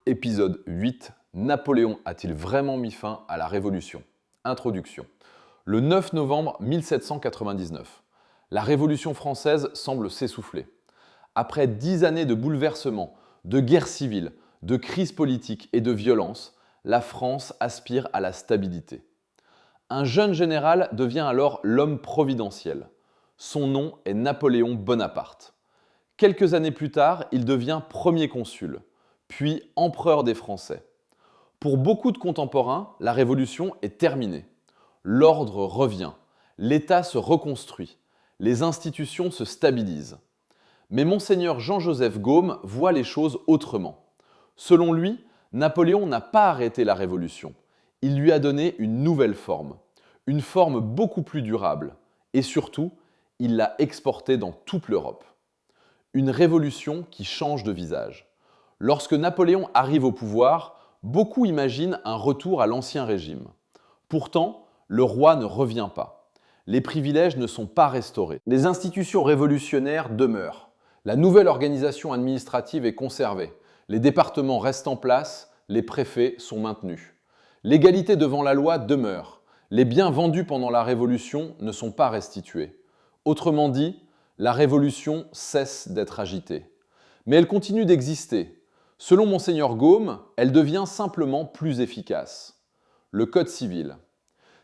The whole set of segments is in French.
Épisode 8. Napoléon a-t-il vraiment mis fin à la Révolution? Introduction. Le 9 novembre 1799. La Révolution française semble s'essouffler. Après 10 années de bouleversements, de guerres civiles, de crises politiques et de violences, la France aspire à la stabilité. Un jeune général devient alors l'homme providentiel. Son nom est Napoléon Bonaparte. Quelques années plus tard, il devient premier consul, puis empereur des Français. Pour beaucoup de contemporains, la Révolution est terminée. L'ordre revient, l'État se reconstruit, les institutions se stabilisent. Mais Monseigneur Jean-Joseph Gaume voit les choses autrement. Selon lui, Napoléon n'a pas arrêté la Révolution. Il lui a donné une nouvelle forme, une forme beaucoup plus durable. Et surtout, il l'a exportée dans toute l'Europe. Une révolution qui change de visage. Lorsque Napoléon arrive au pouvoir, beaucoup imaginent un retour à l'ancien régime. Pourtant, le roi ne revient pas. Les privilèges ne sont pas restaurés. Les institutions révolutionnaires demeurent. La nouvelle organisation administrative est conservée. Les départements restent en place, les préfets sont maintenus. L'égalité devant la loi demeure. Les biens vendus pendant la Révolution ne sont pas restitués. Autrement dit, la Révolution cesse d'être agitée. Mais elle continue d'exister. Selon Monseigneur Gaume, elle devient simplement plus efficace. Le Code civil.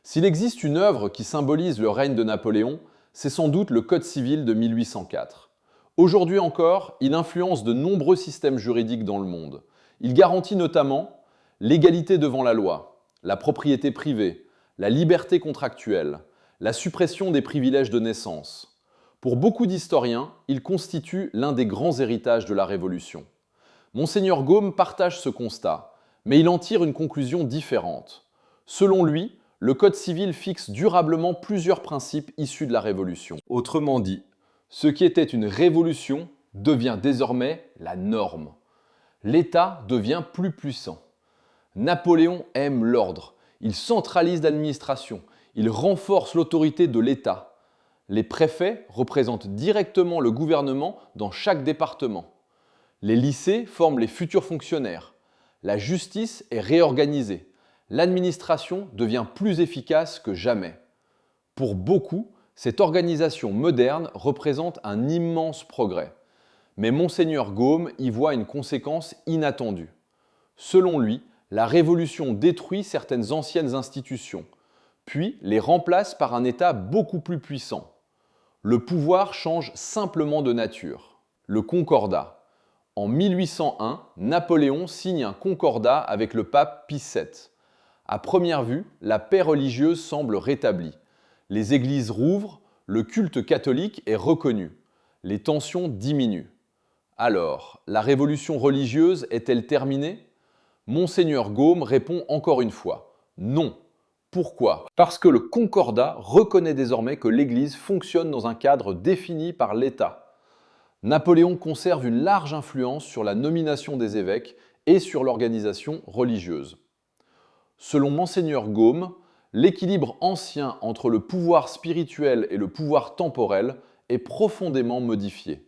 S'il existe une œuvre qui symbolise le règne de Napoléon, c'est sans doute le Code civil de 1804. Aujourd'hui encore, il influence de nombreux systèmes juridiques dans le monde. Il garantit notamment l'égalité devant la loi, la propriété privée, la liberté contractuelle, la suppression des privilèges de naissance. Pour beaucoup d'historiens, il constitue l'un des grands héritages de la Révolution. Monseigneur Gaume partage ce constat, mais il en tire une conclusion différente. Selon lui, le Code civil fixe durablement plusieurs principes issus de la Révolution. Autrement dit, ce qui était une révolution devient désormais la norme. L'État devient plus puissant. Napoléon aime l'ordre, il centralise l'administration, il renforce l'autorité de l'État. Les préfets représentent directement le gouvernement dans chaque département. Les lycées forment les futurs fonctionnaires. La justice est réorganisée. L'administration devient plus efficace que jamais. Pour beaucoup, cette organisation moderne représente un immense progrès. Mais Monseigneur Gaume y voit une conséquence inattendue. Selon lui, la Révolution détruit certaines anciennes institutions, puis les remplace par un État beaucoup plus puissant. Le pouvoir change simplement de nature. Le Concordat. En 1801, Napoléon signe un concordat avec le pape Pie VII. À première vue, la paix religieuse semble rétablie. Les églises rouvrent, le culte catholique est reconnu. Les tensions diminuent. Alors, la révolution religieuse est-elle terminée? Monseigneur Gaume répond encore une fois, non. Pourquoi? Parce que le Concordat reconnaît désormais que l'Église fonctionne dans un cadre défini par l'État. Napoléon conserve une large influence sur la nomination des évêques et sur l'organisation religieuse. Selon Monseigneur Gaume, l'équilibre ancien entre le pouvoir spirituel et le pouvoir temporel est profondément modifié.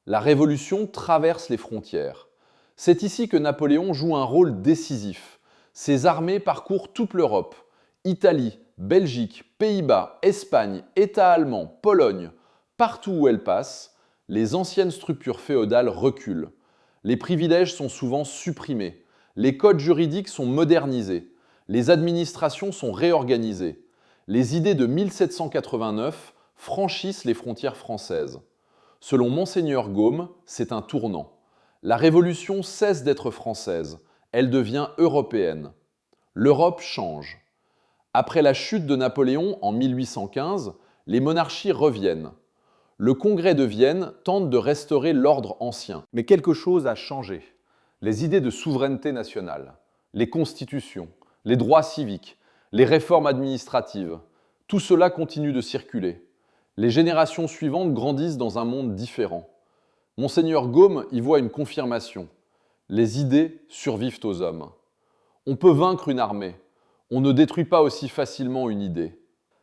La Révolution traverse les frontières. C'est ici que Napoléon joue un rôle décisif. Ses armées parcourent toute l'Europe. Italie, Belgique, Pays-Bas, Espagne, États allemands, Pologne, partout où elles passent, les anciennes structures féodales reculent. Les privilèges sont souvent supprimés. Les codes juridiques sont modernisés. Les administrations sont réorganisées. Les idées de 1789 franchissent les frontières françaises. Selon Monseigneur Gaume, c'est un tournant. La Révolution cesse d'être française. Elle devient européenne. L'Europe change. Après la chute de Napoléon en 1815, les monarchies reviennent. Le Congrès de Vienne tente de restaurer l'ordre ancien. Mais quelque chose a changé. Les idées de souveraineté nationale, les constitutions, les droits civiques, les réformes administratives, tout cela continue de circuler. Les générations suivantes grandissent dans un monde différent. Monseigneur Gaume y voit une confirmation. Les idées survivent aux hommes. On peut vaincre une armée. On ne détruit pas aussi facilement une idée.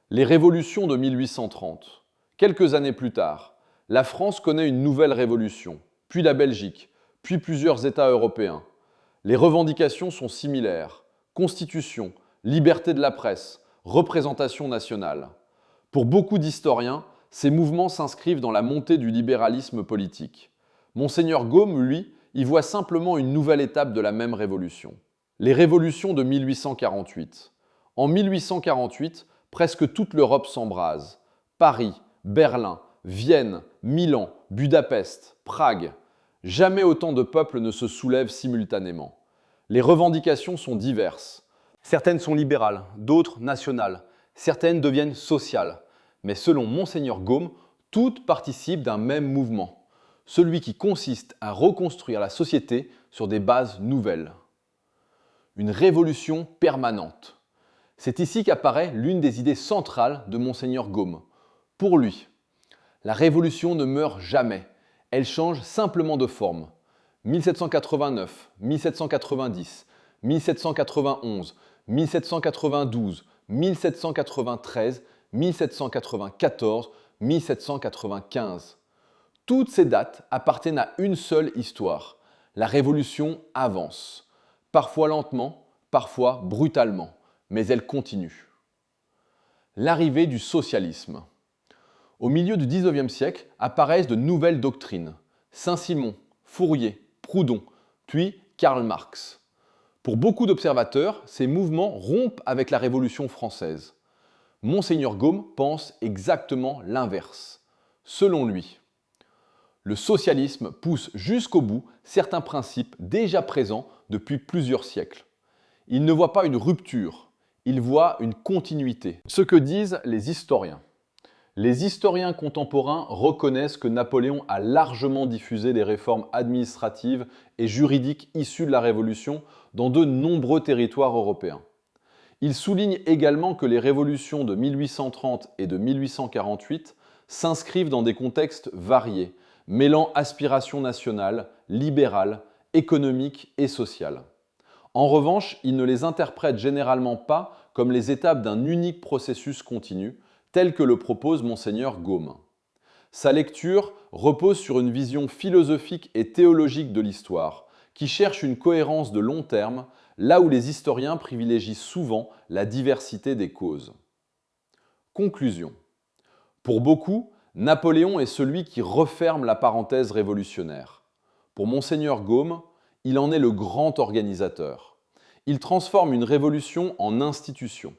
Les révolutions de 1830. Quelques années plus tard, la France connaît une nouvelle révolution, puis la Belgique, puis plusieurs États européens. Les revendications sont similaires. Constitution, liberté de la presse, représentation nationale. Pour beaucoup d'historiens, ces mouvements s'inscrivent dans la montée du libéralisme politique. Monseigneur Gaume, lui, y voit simplement une nouvelle étape de la même révolution. Les révolutions de 1848. En 1848, presque toute l'Europe s'embrase. Paris, Berlin, Vienne, Milan, Budapest, Prague. Jamais autant de peuples ne se soulèvent simultanément. Les revendications sont diverses. Certaines sont libérales, d'autres nationales. Certaines deviennent sociales. Mais selon Monseigneur Gaume, toutes participent d'un même mouvement. Celui qui consiste à reconstruire la société sur des bases nouvelles. Une révolution permanente. C'est ici qu'apparaît l'une des idées centrales de Monseigneur Gaume. Pour lui, la révolution ne meurt jamais, elle change simplement de forme. 1789, 1790, 1791, 1792, 1793, 1794, 1795. Toutes ces dates appartiennent à une seule histoire. La révolution avance. Parfois lentement, parfois brutalement, mais elle continue. L'arrivée du socialisme. Au milieu du XIXe siècle apparaissent de nouvelles doctrines. Saint-Simon, Fourier, Proudhon, puis Karl Marx. Pour beaucoup d'observateurs, ces mouvements rompent avec la Révolution française. Monseigneur Gaume pense exactement l'inverse. Selon lui, le socialisme pousse jusqu'au bout certains principes déjà présents depuis plusieurs siècles. Il ne voit pas une rupture, il voit une continuité. Ce que disent les historiens. Les historiens contemporains reconnaissent que Napoléon a largement diffusé des réformes administratives et juridiques issues de la Révolution dans de nombreux territoires européens. Ils soulignent également que les révolutions de 1830 et de 1848 s'inscrivent dans des contextes variés, mêlant aspirations nationales, libérales, économiques et sociales. En revanche, ils ne les interprètent généralement pas comme les étapes d'un unique processus continu, tel que le propose Monseigneur Gaume. Sa lecture repose sur une vision philosophique et théologique de l'histoire, qui cherche une cohérence de long terme, là où les historiens privilégient souvent la diversité des causes. Conclusion. Pour beaucoup, Napoléon est celui qui referme la parenthèse révolutionnaire. Pour Monseigneur Gaume, il en est le grand organisateur. Il transforme une révolution en institution.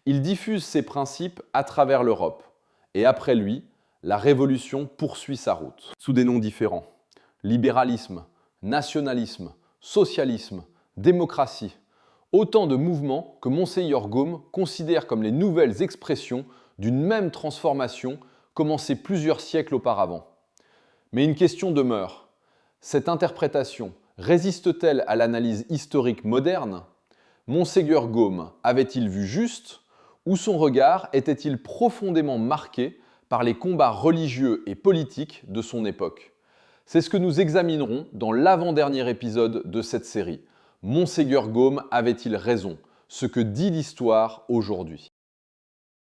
Il diffuse ses principes à travers l'Europe. Et après lui, la révolution poursuit sa route. Sous des noms différents. Libéralisme, nationalisme, socialisme, démocratie. Autant de mouvements que Monseigneur Gaume considère comme les nouvelles expressions d'une même transformation commencée plusieurs siècles auparavant. Mais une question demeure. Cette interprétation résiste-t-elle à l'analyse historique moderne? Monseigneur Gaume avait-il vu juste? Ou son regard était-il profondément marqué par les combats religieux et politiques de son époque? C'est ce que nous examinerons dans l'avant-dernier épisode de cette série. Monseigneur Gaume avait-il raison? Ce que dit l'histoire aujourd'hui.